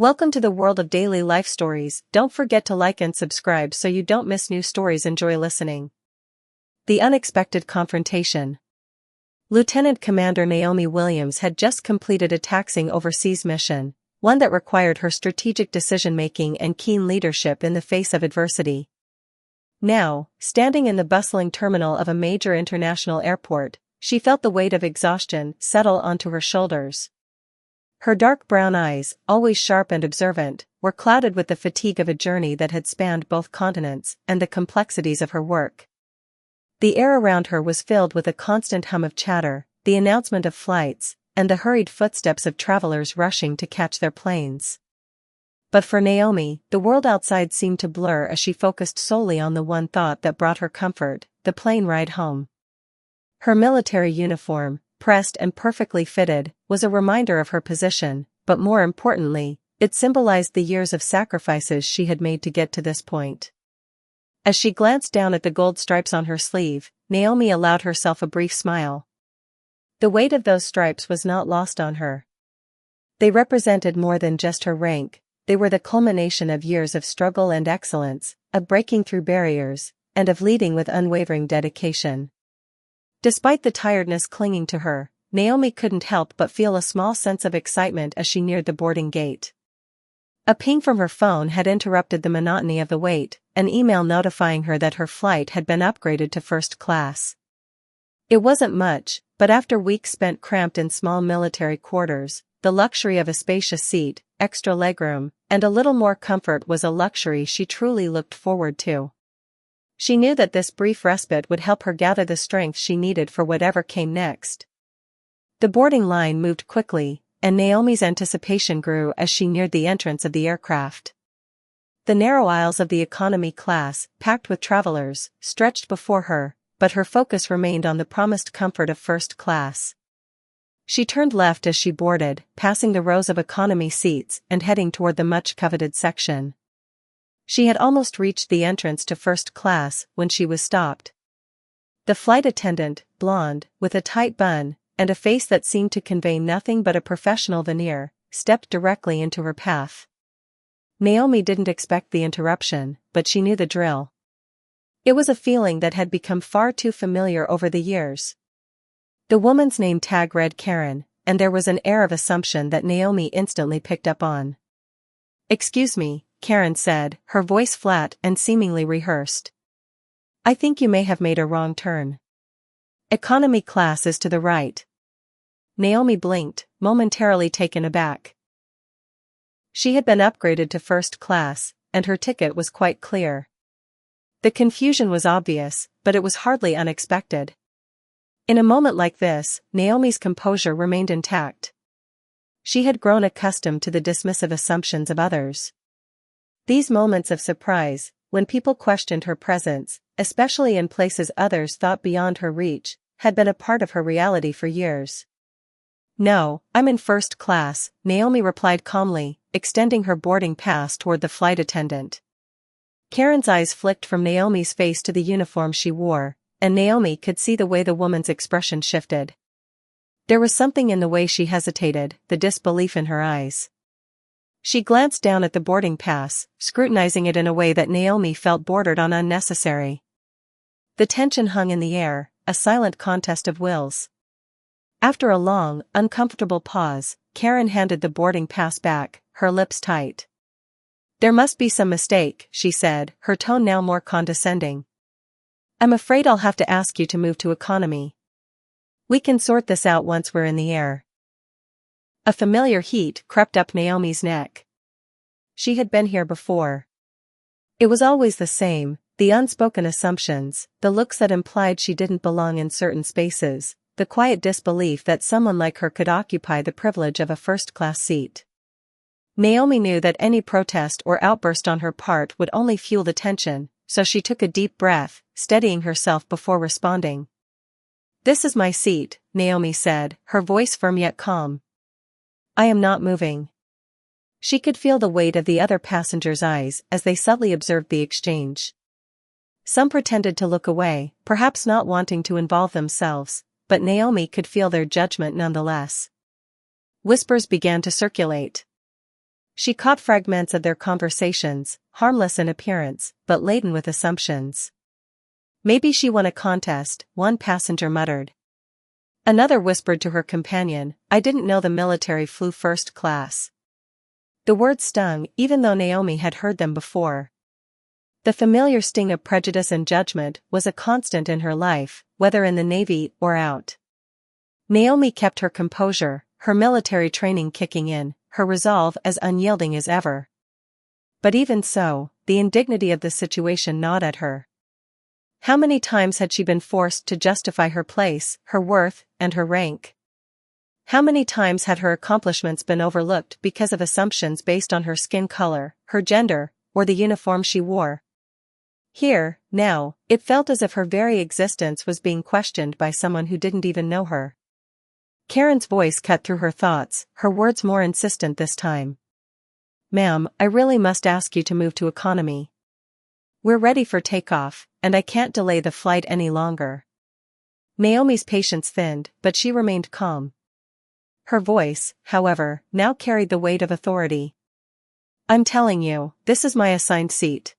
Welcome to the world of daily life stories. Don't forget to like and subscribe so you don't miss new stories. Enjoy listening. The Unexpected Confrontation. Lieutenant Commander Naomi Williams had just completed a taxing overseas mission, one that required her strategic decision-making and keen leadership in the face of adversity. Now, standing in the bustling terminal of a major international airport, she felt the weight of exhaustion settle onto her shoulders. Her dark brown eyes, always sharp and observant, were clouded with the fatigue of a journey that had spanned both continents and the complexities of her work. The air around her was filled with a constant hum of chatter, the announcement of flights, and the hurried footsteps of travelers rushing to catch their planes. But for Naomi, the world outside seemed to blur as she focused solely on the one thought that brought her comfort: the plane ride home. Her military uniform, pressed and perfectly fitted, was a reminder of her position, but more importantly, it symbolized the years of sacrifices she had made to get to this point. As she glanced down at the gold stripes on her sleeve, Naomi allowed herself a brief smile. The weight of those stripes was not lost on her. They represented more than just her rank; they were the culmination of years of struggle and excellence, of breaking through barriers, and of leading with unwavering dedication. Despite the tiredness clinging to her, Naomi couldn't help but feel a small sense of excitement as she neared the boarding gate. A ping from her phone had interrupted the monotony of the wait, an email notifying her that her flight had been upgraded to first class. It wasn't much, but after weeks spent cramped in small military quarters, the luxury of a spacious seat, extra legroom, and a little more comfort was a luxury she truly looked forward to. She knew that this brief respite would help her gather the strength she needed for whatever came next. The boarding line moved quickly, and Naomi's anticipation grew as she neared the entrance of the aircraft. The narrow aisles of the economy class, packed with travelers, stretched before her, but her focus remained on the promised comfort of first class. She turned left as she boarded, passing the rows of economy seats and heading toward the much-coveted section. She had almost reached the entrance to first class when she was stopped. The flight attendant, blonde, with a tight bun, and a face that seemed to convey nothing but a professional veneer, stepped directly into her path. Naomi didn't expect the interruption, but she knew the drill. It was a feeling that had become far too familiar over the years. The woman's name tag read Karen, and there was an air of assumption that Naomi instantly picked up on. "Excuse me," Karen said, her voice flat and seemingly rehearsed. "I think you may have made a wrong turn. Economy class is to the right." Naomi blinked, momentarily taken aback. She had been upgraded to first class, and her ticket was quite clear. The confusion was obvious, but it was hardly unexpected. In a moment like this, Naomi's composure remained intact. She had grown accustomed to the dismissive assumptions of others. These moments of surprise, when people questioned her presence, especially in places others thought beyond her reach, had been a part of her reality for years. "No, I'm in first class," Naomi replied calmly, extending her boarding pass toward the flight attendant. Karen's eyes flicked from Naomi's face to the uniform she wore, and Naomi could see the way the woman's expression shifted. There was something in the way she hesitated, the disbelief in her eyes. She glanced down at the boarding pass, scrutinizing it in a way that Naomi felt bordered on unnecessary. The tension hung in the air, a silent contest of wills. After a long, uncomfortable pause, Karen handed the boarding pass back, her lips tight. "There must be some mistake," she said, her tone now more condescending. "I'm afraid I'll have to ask you to move to economy. We can sort this out once we're in the air." A familiar heat crept up Naomi's neck. She had been here before. It was always the same, the unspoken assumptions, the looks that implied she didn't belong in certain spaces, the quiet disbelief that someone like her could occupy the privilege of a first-class seat. Naomi knew that any protest or outburst on her part would only fuel the tension, so she took a deep breath, steadying herself before responding. "This is my seat," Naomi said, her voice firm yet calm. "I am not moving." She could feel the weight of the other passengers' eyes as they subtly observed the exchange. Some pretended to look away, perhaps not wanting to involve themselves, but Naomi could feel their judgment nonetheless. Whispers began to circulate. She caught fragments of their conversations, harmless in appearance, but laden with assumptions. "Maybe she won a contest," one passenger muttered. Another whispered to her companion, "I didn't know the military flew first class." The words stung, even though Naomi had heard them before. The familiar sting of prejudice and judgment was a constant in her life, whether in the Navy or out. Naomi kept her composure, her military training kicking in, her resolve as unyielding as ever. But even so, the indignity of the situation gnawed at her. How many times had she been forced to justify her place, her worth, and her rank? How many times had her accomplishments been overlooked because of assumptions based on her skin color, her gender, or the uniform she wore? Here, now, it felt as if her very existence was being questioned by someone who didn't even know her. Karen's voice cut through her thoughts, her words more insistent this time. "Ma'am, I really must ask you to move to economy. We're ready for takeoff, and I can't delay the flight any longer." Naomi's patience thinned, but she remained calm. Her voice, however, now carried the weight of authority. "I'm telling you, this is my assigned seat.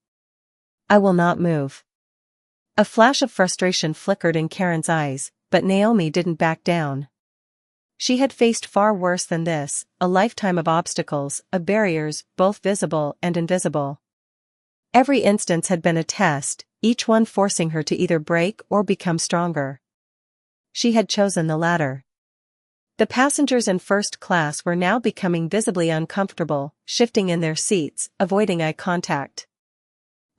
I will not move." A flash of frustration flickered in Karen's eyes, but Naomi didn't back down. She had faced far worse than this, a lifetime of obstacles, of barriers, both visible and invisible. Every instance had been a test, each one forcing her to either break or become stronger. She had chosen the latter. The passengers in first class were now becoming visibly uncomfortable, shifting in their seats, avoiding eye contact.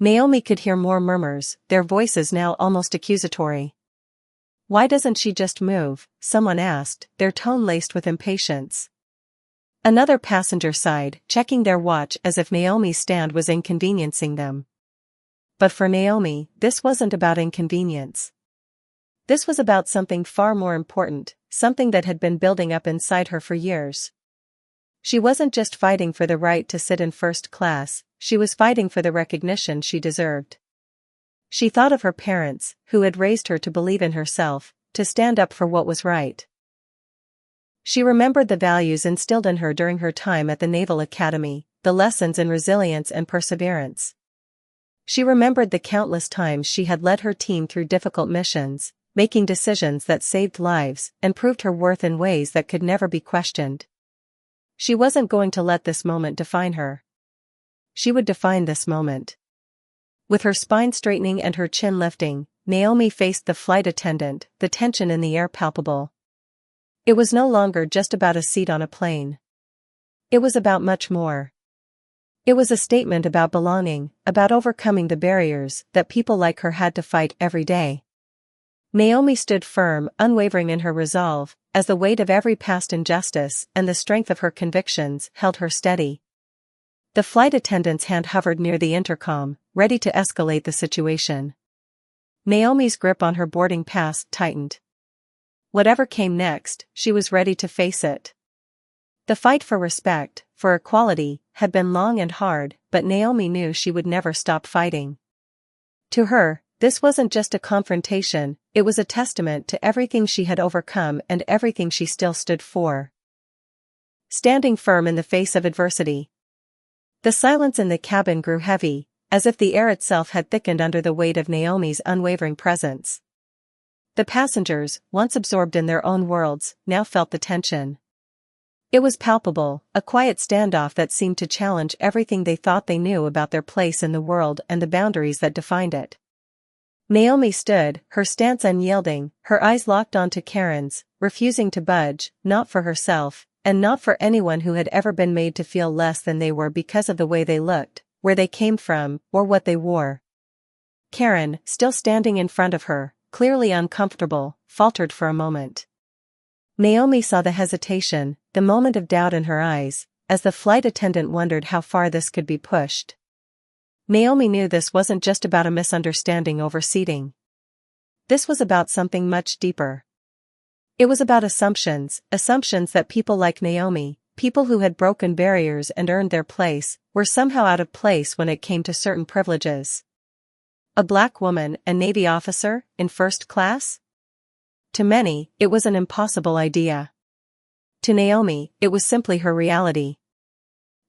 Naomi could hear more murmurs, their voices now almost accusatory. "Why doesn't she just move?" someone asked, their tone laced with impatience. Another passenger sighed, checking their watch as if Naomi's stand was inconveniencing them. But for Naomi, this wasn't about inconvenience. This was about something far more important, something that had been building up inside her for years. She wasn't just fighting for the right to sit in first class, she was fighting for the recognition she deserved. She thought of her parents, who had raised her to believe in herself, to stand up for what was right. She remembered the values instilled in her during her time at the Naval Academy, the lessons in resilience and perseverance. She remembered the countless times she had led her team through difficult missions, making decisions that saved lives and proved her worth in ways that could never be questioned. She wasn't going to let this moment define her. She would define this moment. With her spine straightening and her chin lifting, Naomi faced the flight attendant, the tension in the air palpable. It was no longer just about a seat on a plane. It was about much more. It was a statement about belonging, about overcoming the barriers that people like her had to fight every day. Naomi stood firm, unwavering in her resolve, as the weight of every past injustice and the strength of her convictions held her steady. The flight attendant's hand hovered near the intercom, ready to escalate the situation. Naomi's grip on her boarding pass tightened. Whatever came next, she was ready to face it. The fight for respect, for equality, had been long and hard, but Naomi knew she would never stop fighting. To her, this wasn't just a confrontation, it was a testament to everything she had overcome and everything she still stood for. Standing firm in the face of adversity. The silence in the cabin grew heavy, as if the air itself had thickened under the weight of Naomi's unwavering presence. The passengers, once absorbed in their own worlds, now felt the tension. It was palpable, a quiet standoff that seemed to challenge everything they thought they knew about their place in the world and the boundaries that defined it. Naomi stood, her stance unyielding, her eyes locked onto Karen's, refusing to budge, not for herself, and not for anyone who had ever been made to feel less than they were because of the way they looked, where they came from, or what they wore. Karen, still standing in front of her, clearly uncomfortable, faltered for a moment. Naomi saw the hesitation, the moment of doubt in her eyes, as the flight attendant wondered how far this could be pushed. Naomi knew this wasn't just about a misunderstanding over seating. This was about something much deeper. It was about assumptions that people like Naomi, people who had broken barriers and earned their place, were somehow out of place when it came to certain privileges. A black woman, a Navy officer, in first class? To many, it was an impossible idea. To Naomi, it was simply her reality.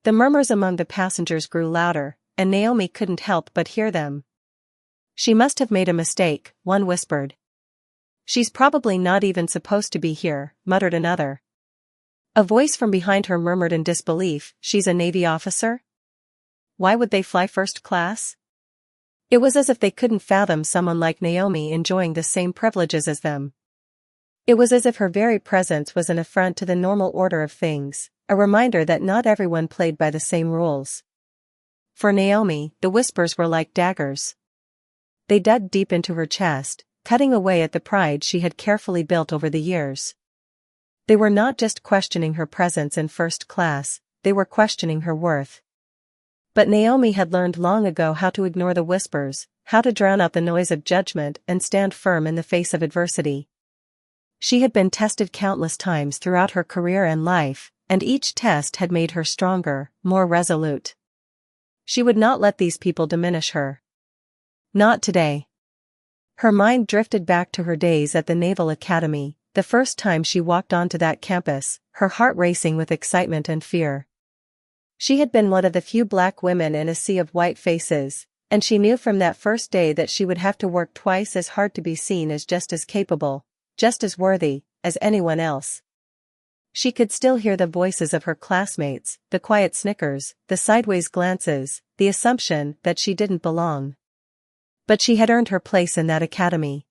The murmurs among the passengers grew louder, and Naomi couldn't help but hear them. "She must have made a mistake," one whispered. "She's probably not even supposed to be here," muttered another. A voice from behind her murmured in disbelief, "She's a Navy officer? Why would they fly first class?" It was as if they couldn't fathom someone like Naomi enjoying the same privileges as them. It was as if her very presence was an affront to the normal order of things, a reminder that not everyone played by the same rules. For Naomi, the whispers were like daggers. They dug deep into her chest, cutting away at the pride she had carefully built over the years. They were not just questioning her presence in first class, they were questioning her worth. But Naomi had learned long ago how to ignore the whispers, how to drown out the noise of judgment and stand firm in the face of adversity. She had been tested countless times throughout her career and life, and each test had made her stronger, more resolute. She would not let these people diminish her. Not today. Her mind drifted back to her days at the Naval Academy, the first time she walked onto that campus, her heart racing with excitement and fear. She had been one of the few black women in a sea of white faces, and she knew from that first day that she would have to work twice as hard to be seen as just as capable, just as worthy, as anyone else. She could still hear the voices of her classmates, the quiet snickers, the sideways glances, the assumption that she didn't belong. But she had earned her place in that academy.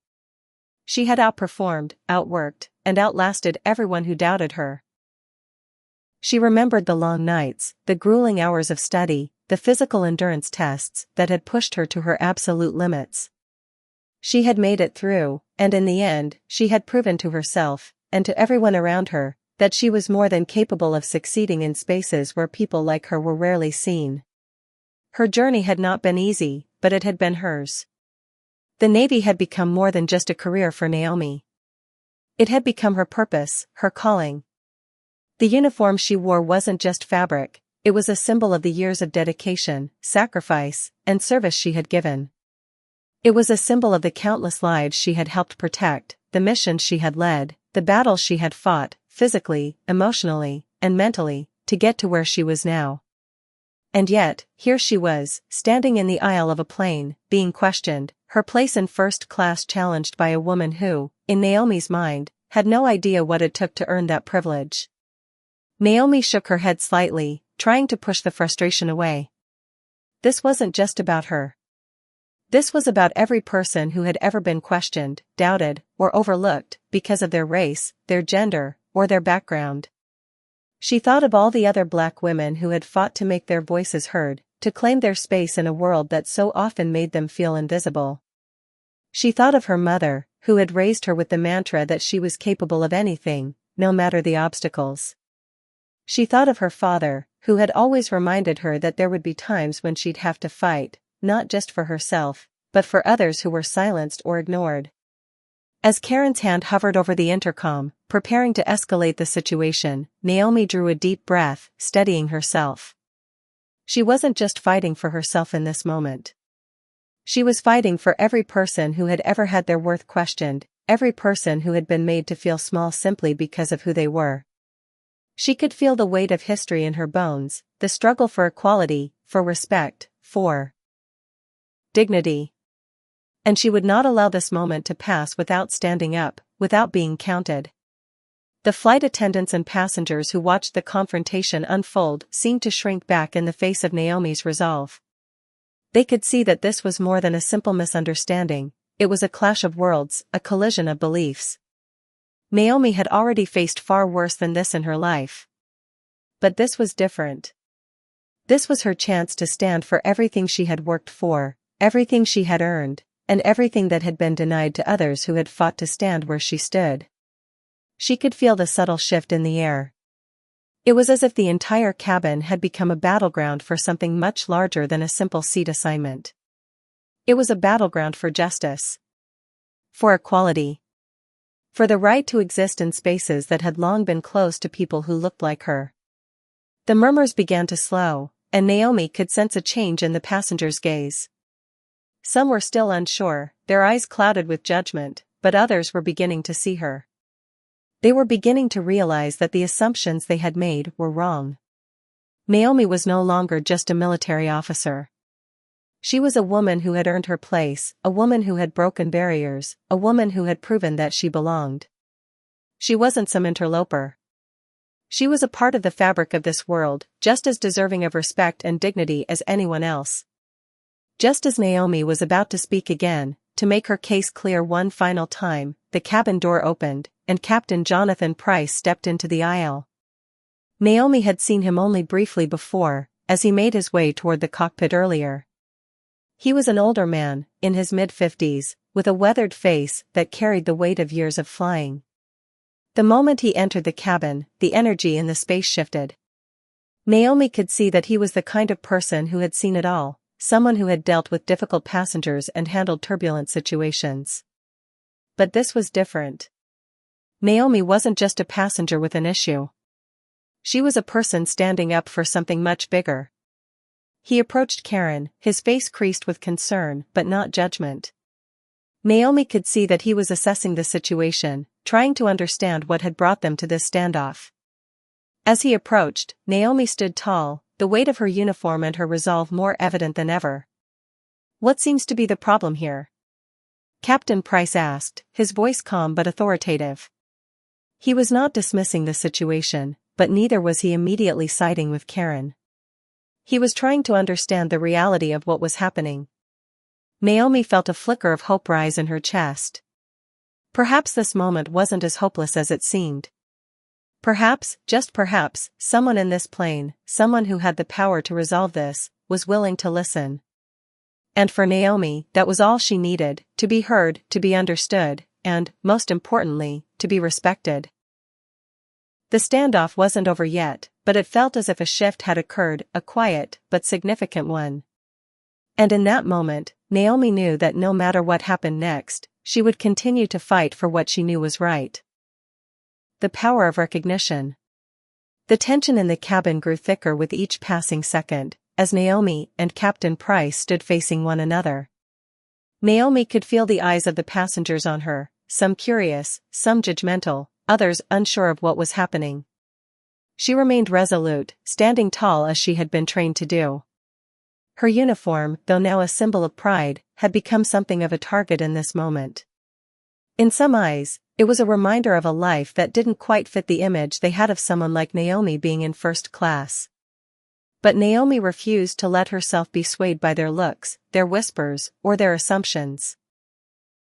She had outperformed, outworked, and outlasted everyone who doubted her. She remembered the long nights, the grueling hours of study, the physical endurance tests that had pushed her to her absolute limits. She had made it through, and in the end, she had proven to herself, and to everyone around her, that she was more than capable of succeeding in spaces where people like her were rarely seen. Her journey had not been easy, but it had been hers. The Navy had become more than just a career for Naomi. It had become her purpose, her calling. The uniform she wore wasn't just fabric, it was a symbol of the years of dedication, sacrifice, and service she had given. It was a symbol of the countless lives she had helped protect, the missions she had led, the battles she had fought, physically, emotionally, and mentally, to get to where she was now. And yet, here she was, standing in the aisle of a plane, being questioned, her place in first class challenged by a woman who, in Naomi's mind, had no idea what it took to earn that privilege. Naomi shook her head slightly, trying to push the frustration away. This wasn't just about her. This was about every person who had ever been questioned, doubted, or overlooked, because of their race, their gender, or their background. She thought of all the other black women who had fought to make their voices heard, to claim their space in a world that so often made them feel invisible. She thought of her mother, who had raised her with the mantra that she was capable of anything, no matter the obstacles. She thought of her father, who had always reminded her that there would be times when she'd have to fight, not just for herself, but for others who were silenced or ignored. As Karen's hand hovered over the intercom, preparing to escalate the situation, Naomi drew a deep breath, steadying herself. She wasn't just fighting for herself in this moment. She was fighting for every person who had ever had their worth questioned, every person who had been made to feel small simply because of who they were. She could feel the weight of history in her bones, the struggle for equality, for respect, for dignity. And she would not allow this moment to pass without standing up, without being counted. The flight attendants and passengers who watched the confrontation unfold seemed to shrink back in the face of Naomi's resolve. They could see that this was more than a simple misunderstanding, it was a clash of worlds, a collision of beliefs. Naomi had already faced far worse than this in her life. But this was different. This was her chance to stand for everything she had worked for, everything she had earned, and everything that had been denied to others who had fought to stand where she stood. She could feel the subtle shift in the air. It was as if the entire cabin had become a battleground for something much larger than a simple seat assignment. It was a battleground for justice. For equality. For the right to exist in spaces that had long been closed to people who looked like her. The murmurs began to slow, and Naomi could sense a change in the passengers' gaze. Some were still unsure, their eyes clouded with judgment, but others were beginning to see her. They were beginning to realize that the assumptions they had made were wrong. Naomi was no longer just a military officer. She was a woman who had earned her place, a woman who had broken barriers, a woman who had proven that she belonged. She wasn't some interloper. She was a part of the fabric of this world, just as deserving of respect and dignity as anyone else. Just as Naomi was about to speak again, to make her case clear one final time, the cabin door opened, and Captain Jonathan Price stepped into the aisle. Naomi had seen him only briefly before, as he made his way toward the cockpit earlier. He was an older man, in his mid-50s, with a weathered face that carried the weight of years of flying. The moment he entered the cabin, the energy in the space shifted. Naomi could see that he was the kind of person who had seen it all, someone who had dealt with difficult passengers and handled turbulent situations. But this was different. Naomi wasn't just a passenger with an issue. She was a person standing up for something much bigger. He approached Karen, his face creased with concern but not judgment. Naomi could see that he was assessing the situation, trying to understand what had brought them to this standoff. As he approached, Naomi stood tall, the weight of her uniform and her resolve more evident than ever. "What seems to be the problem here?" Captain Price asked, his voice calm but authoritative. He was not dismissing the situation, but neither was he immediately siding with Karen. He was trying to understand the reality of what was happening. Naomi felt a flicker of hope rise in her chest. Perhaps this moment wasn't as hopeless as it seemed. Perhaps, just perhaps, someone in this plane, someone who had the power to resolve this, was willing to listen. And for Naomi, that was all she needed, to be heard, to be understood, and, most importantly, to be respected. The standoff wasn't over yet, but it felt as if a shift had occurred, a quiet, but significant one. And in that moment, Naomi knew that no matter what happened next, she would continue to fight for what she knew was right. The power of recognition. The tension in the cabin grew thicker with each passing second, as Naomi and Captain Price stood facing one another. Naomi could feel the eyes of the passengers on her, some curious, some judgmental, others unsure of what was happening. She remained resolute, standing tall as she had been trained to do. Her uniform, though now a symbol of pride, had become something of a target in this moment. In some eyes, it was a reminder of a life that didn't quite fit the image they had of someone like Naomi being in first class. But Naomi refused to let herself be swayed by their looks, their whispers, or their assumptions.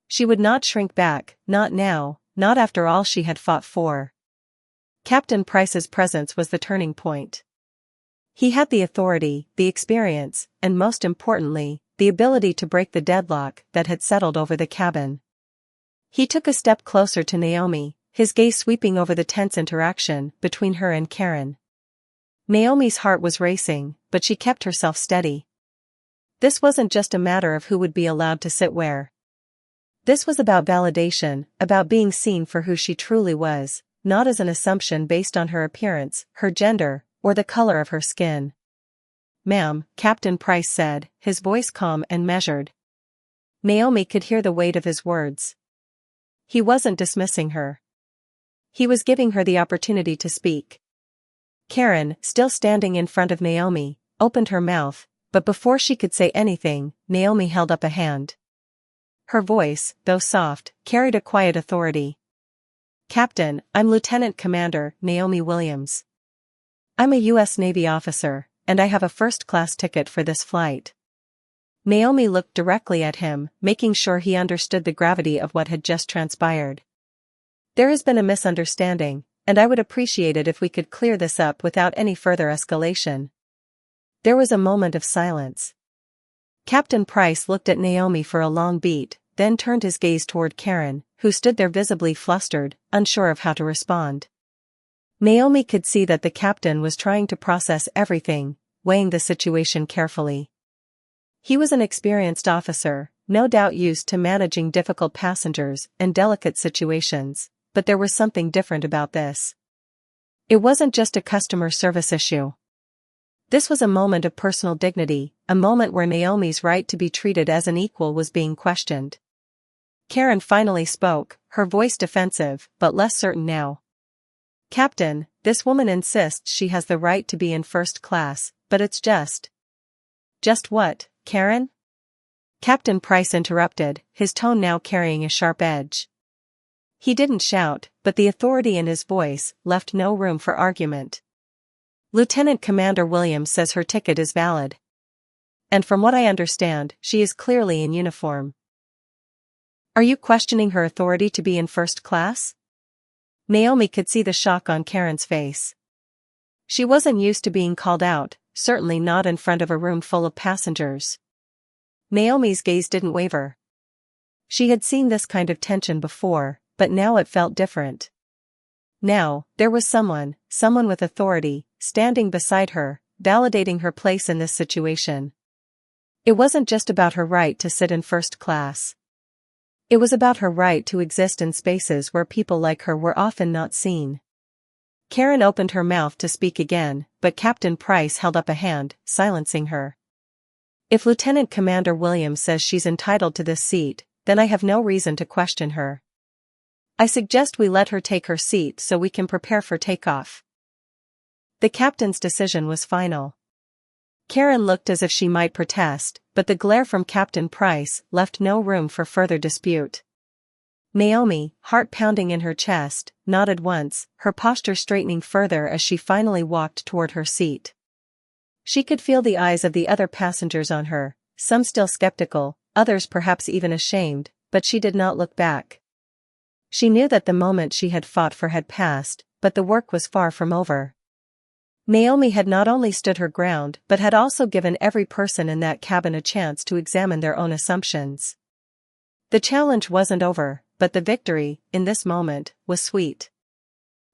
She would not shrink back, not now, not after all she had fought for. Captain Price's presence was the turning point. He had the authority, the experience, and most importantly, the ability to break the deadlock that had settled over the cabin. He took a step closer to Naomi, his gaze sweeping over the tense interaction between her and Karen. Naomi's heart was racing, but she kept herself steady. This wasn't just a matter of who would be allowed to sit where. This was about validation, about being seen for who she truly was, not as an assumption based on her appearance, her gender, or the color of her skin. "Ma'am," Captain Price said, his voice calm and measured. Naomi could hear the weight of his words. He wasn't dismissing her. He was giving her the opportunity to speak. Karen, still standing in front of Naomi, opened her mouth, but before she could say anything, Naomi held up a hand. Her voice, though soft, carried a quiet authority. "Captain, I'm Lieutenant Commander Naomi Williams. I'm a U.S. Navy officer, and I have a first-class ticket for this flight." Naomi looked directly at him, making sure he understood the gravity of what had just transpired. "There has been a misunderstanding, and I would appreciate it if we could clear this up without any further escalation." There was a moment of silence. Captain Price looked at Naomi for a long beat, then turned his gaze toward Karen, who stood there visibly flustered, unsure of how to respond. Naomi could see that the captain was trying to process everything, weighing the situation carefully. He was an experienced officer, no doubt used to managing difficult passengers and delicate situations, but there was something different about this. It wasn't just a customer service issue. This was a moment of personal dignity, a moment where Naomi's right to be treated as an equal was being questioned. Karen finally spoke, her voice defensive, but less certain now. "Captain, this woman insists she has the right to be in first class, but it's just. Just what, Karen? Captain Price interrupted, his tone now carrying a sharp edge. He didn't shout, but the authority in his voice left no room for argument. Lieutenant Commander Williams says her ticket is valid. And from what I understand, she is clearly in uniform. Are you questioning her authority to be in first class? Naomi could see the shock on Karen's face. She wasn't used to being called out, certainly not in front of a room full of passengers. Naomi's gaze didn't waver. She had seen this kind of tension before, but now it felt different. Now, there was someone with authority, standing beside her, validating her place in this situation. It wasn't just about her right to sit in first class. It was about her right to exist in spaces where people like her were often not seen. Karen opened her mouth to speak again, but Captain Price held up a hand, silencing her. If Lieutenant Commander Williams says she's entitled to this seat, then I have no reason to question her. I suggest we let her take her seat so we can prepare for takeoff. The captain's decision was final. Karen looked as if she might protest, but the glare from Captain Price left no room for further dispute. Naomi, heart pounding in her chest, nodded once, her posture straightening further as she finally walked toward her seat. She could feel the eyes of the other passengers on her, some still skeptical, others perhaps even ashamed, but she did not look back. She knew that the moment she had fought for had passed, but the work was far from over. Naomi had not only stood her ground but had also given every person in that cabin a chance to examine their own assumptions. The challenge wasn't over, but the victory, in this moment, was sweet.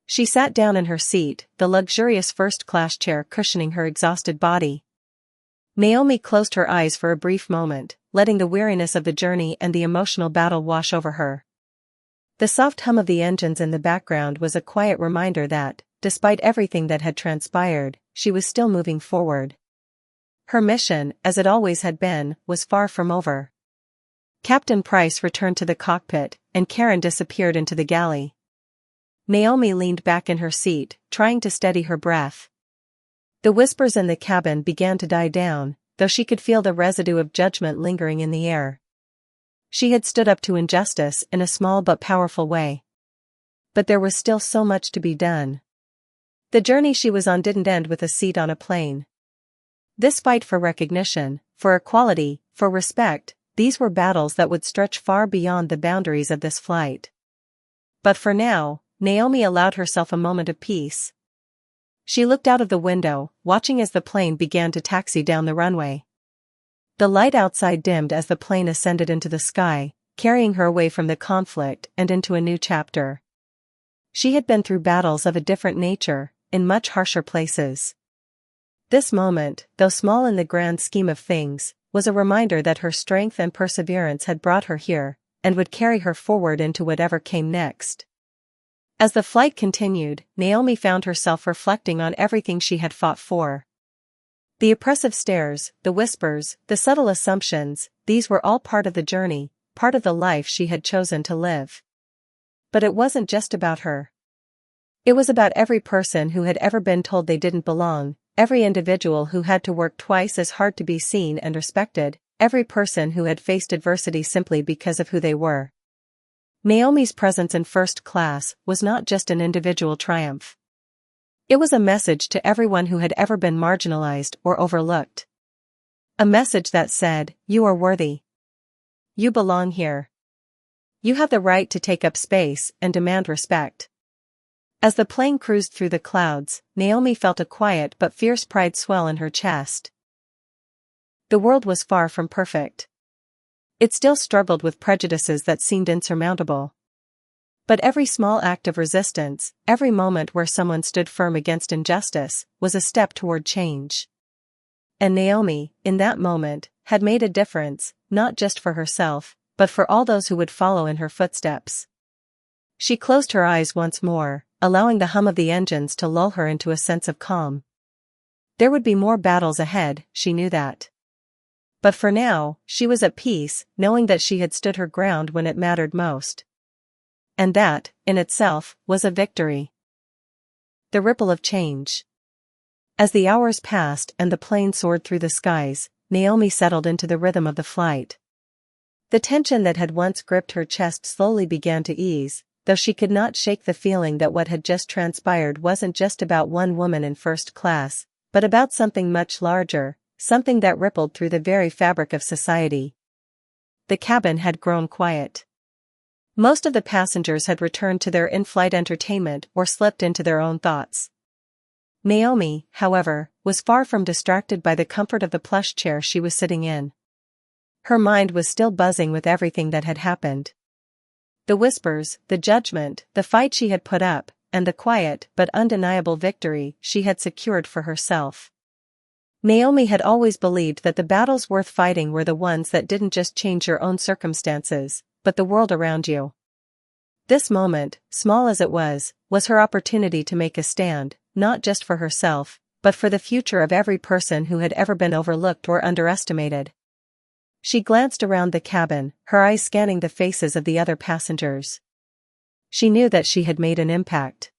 She sat down in her seat, the luxurious first-class chair cushioning her exhausted body. Naomi closed her eyes for a brief moment, letting the weariness of the journey and the emotional battle wash over her. The soft hum of the engines in the background was a quiet reminder that, despite everything that had transpired, she was still moving forward. Her mission, as it always had been, was far from over. Captain Price returned to the cockpit, and Karen disappeared into the galley. Naomi leaned back in her seat, trying to steady her breath. The whispers in the cabin began to die down, though she could feel the residue of judgment lingering in the air. She had stood up to injustice in a small but powerful way. But there was still so much to be done. The journey she was on didn't end with a seat on a plane. This fight for recognition, for equality, for respect, these were battles that would stretch far beyond the boundaries of this flight. But for now, Naomi allowed herself a moment of peace. She looked out of the window, watching as the plane began to taxi down the runway. The light outside dimmed as the plane ascended into the sky, carrying her away from the conflict and into a new chapter. She had been through battles of a different nature, in much harsher places. This moment, though small in the grand scheme of things, was a reminder that her strength and perseverance had brought her here, and would carry her forward into whatever came next. As the flight continued, Naomi found herself reflecting on everything she had fought for. The oppressive stares, the whispers, the subtle assumptions, these were all part of the journey, part of the life she had chosen to live. But it wasn't just about her. It was about every person who had ever been told they didn't belong, every individual who had to work twice as hard to be seen and respected, every person who had faced adversity simply because of who they were. Naomi's presence in first class was not just an individual triumph. It was a message to everyone who had ever been marginalized or overlooked. A message that said, "You are worthy. You belong here. You have the right to take up space and demand respect." As the plane cruised through the clouds, Naomi felt a quiet but fierce pride swell in her chest. The world was far from perfect. It still struggled with prejudices that seemed insurmountable. But every small act of resistance, every moment where someone stood firm against injustice, was a step toward change. And Naomi, in that moment, had made a difference, not just for herself, but for all those who would follow in her footsteps. She closed her eyes once more, allowing the hum of the engines to lull her into a sense of calm. There would be more battles ahead, she knew that. But for now, she was at peace, knowing that she had stood her ground when it mattered most. And that, in itself, was a victory. the ripple of change. As the hours passed and the plane soared through the skies, Naomi settled into the rhythm of the flight. The tension that had once gripped her chest slowly began to ease, though she could not shake the feeling that what had just transpired wasn't just about one woman in first class, but about something much larger, something that rippled through the very fabric of society. The cabin had grown quiet. Most of the passengers had returned to their in-flight entertainment or slipped into their own thoughts. Naomi, however, was far from distracted by the comfort of the plush chair she was sitting in. Her mind was still buzzing with everything that had happened. The whispers, the judgment, the fight she had put up, and the quiet but undeniable victory she had secured for herself. Naomi had always believed that the battles worth fighting were the ones that didn't just change your own circumstances, but the world around you. This moment, small as it was her opportunity to make a stand, not just for herself, but for the future of every person who had ever been overlooked or underestimated. She glanced around the cabin, her eyes scanning the faces of the other passengers. She knew that she had made an impact.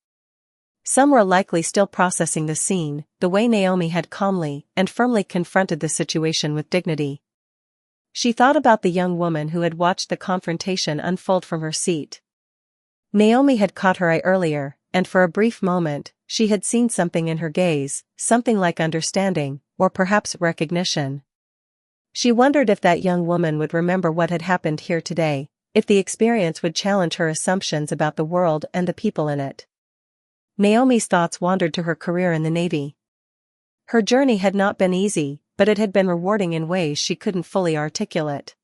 Some were likely still processing the scene, the way Naomi had calmly and firmly confronted the situation with dignity. She thought about the young woman who had watched the confrontation unfold from her seat. Naomi had caught her eye earlier, and for a brief moment, she had seen something in her gaze, something like understanding, or perhaps recognition. She wondered if that young woman would remember what had happened here today, if the experience would challenge her assumptions about the world and the people in it. Naomi's thoughts wandered to her career in the Navy. Her journey had not been easy, but it had been rewarding in ways she couldn't fully articulate.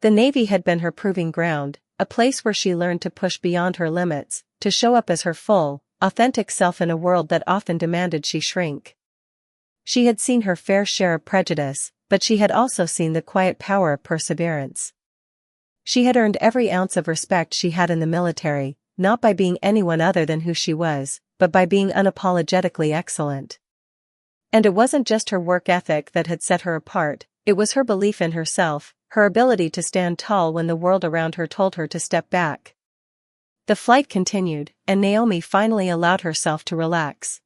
The Navy had been her proving ground, a place where she learned to push beyond her limits, to show up as her full, authentic self in a world that often demanded she shrink. She had seen her fair share of prejudice, but she had also seen the quiet power of perseverance. She had earned every ounce of respect she had in the military, not by being anyone other than who she was, but by being unapologetically excellent. And it wasn't just her work ethic that had set her apart, it was her belief in herself, her ability to stand tall when the world around her told her to step back. The flight continued, and Naomi finally allowed herself to relax.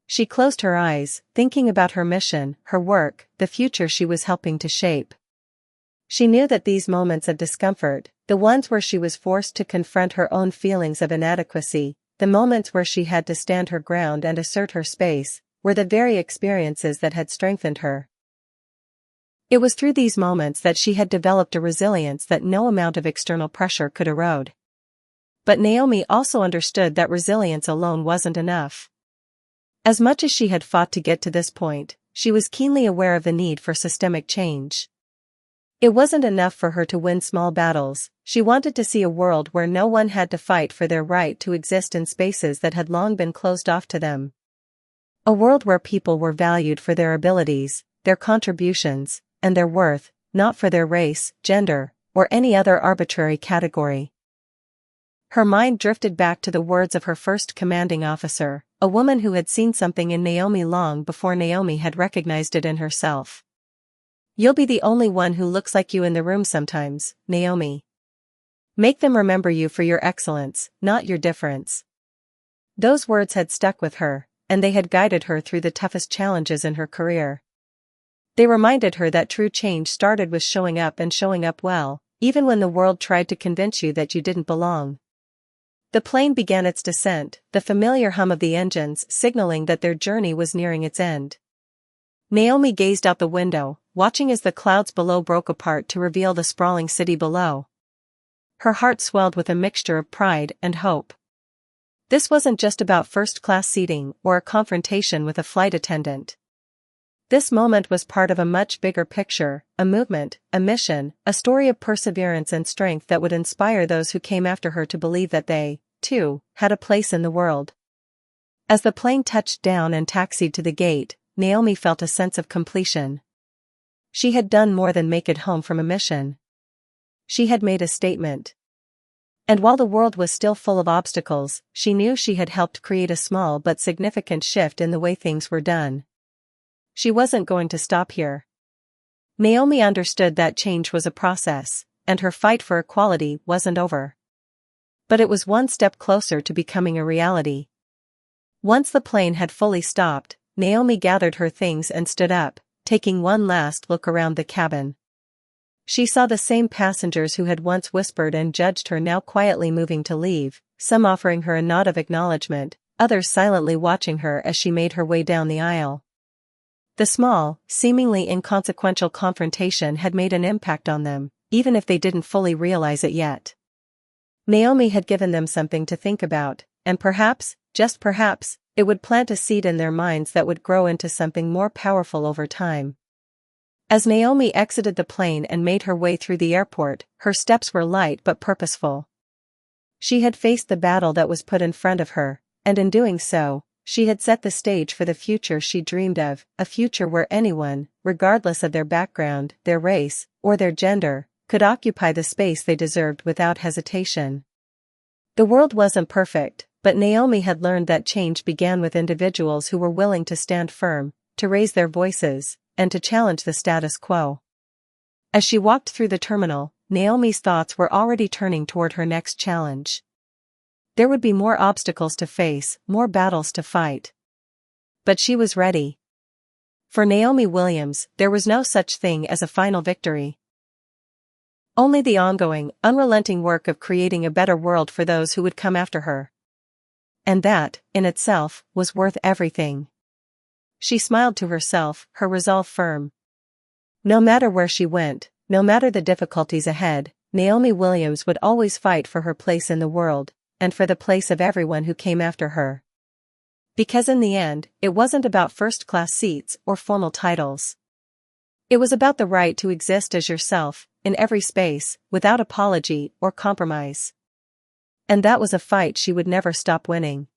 She closed her eyes, thinking about her mission, her work, the future she was helping to shape. She knew that these moments of discomfort, the ones where she was forced to confront her own feelings of inadequacy, the moments where she had to stand her ground and assert her space, were the very experiences that had strengthened her. It was through these moments that she had developed a resilience that no amount of external pressure could erode. But Naomi also understood that resilience alone wasn't enough. As much as she had fought to get to this point, she was keenly aware of the need for systemic change. It wasn't enough for her to win small battles, she wanted to see a world where no one had to fight for their right to exist in spaces that had long been closed off to them. A world where people were valued for their abilities, their contributions, and their worth, not for their race, gender, or any other arbitrary category. Her mind drifted back to the words of her first commanding officer, a woman who had seen something in Naomi long before Naomi had recognized it in herself. "You'll be the only one who looks like you in the room sometimes, Naomi. Make them remember you for your excellence, not your difference." Those words had stuck with her, and they had guided her through the toughest challenges in her career. They reminded her that true change started with showing up and showing up well, even when the world tried to convince you that you didn't belong. The plane began its descent, the familiar hum of the engines signaling that their journey was nearing its end. Naomi gazed out the window, watching as the clouds below broke apart to reveal the sprawling city below. Her heart swelled with a mixture of pride and hope. This wasn't just about first-class seating or a confrontation with a flight attendant. This moment was part of a much bigger picture, a movement, a mission, a story of perseverance and strength that would inspire those who came after her to believe that they, too, had a place in the world. As the plane touched down and taxied to the gate, Naomi felt a sense of completion. She had done more than make it home from a mission. She had made a statement. And while the world was still full of obstacles, she knew she had helped create a small but significant shift in the way things were done. She wasn't going to stop here. Naomi understood that change was a process, and her fight for equality wasn't over. But it was one step closer to becoming a reality. Once the plane had fully stopped, Naomi gathered her things and stood up, taking one last look around the cabin. She saw the same passengers who had once whispered and judged her now quietly moving to leave, some offering her a nod of acknowledgement, others silently watching her as she made her way down the aisle. The small, seemingly inconsequential confrontation had made an impact on them, even if they didn't fully realize it yet. Naomi had given them something to think about, and perhaps, just perhaps, it would plant a seed in their minds that would grow into something more powerful over time. As Naomi exited the plane and made her way through the airport, her steps were light but purposeful. She had faced the battle that was put in front of her, and in doing so, she had set the stage for the future she dreamed of, a future where anyone, regardless of their background, their race, or their gender, could occupy the space they deserved without hesitation. The world wasn't perfect, but Naomi had learned that change began with individuals who were willing to stand firm, to raise their voices, and to challenge the status quo. As she walked through the terminal, Naomi's thoughts were already turning toward her next challenge. There would be more obstacles to face, more battles to fight. But she was ready. For Naomi Williams, there was no such thing as a final victory. Only the ongoing, unrelenting work of creating a better world for those who would come after her. And that, in itself, was worth everything. She smiled to herself, her resolve firm. No matter where she went, no matter the difficulties ahead, Naomi Williams would always fight for her place in the world, and for the place of everyone who came after her. Because in the end, it wasn't about first-class seats or formal titles. It was about the right to exist as yourself, in every space, without apology or compromise. And that was a fight she would never stop winning.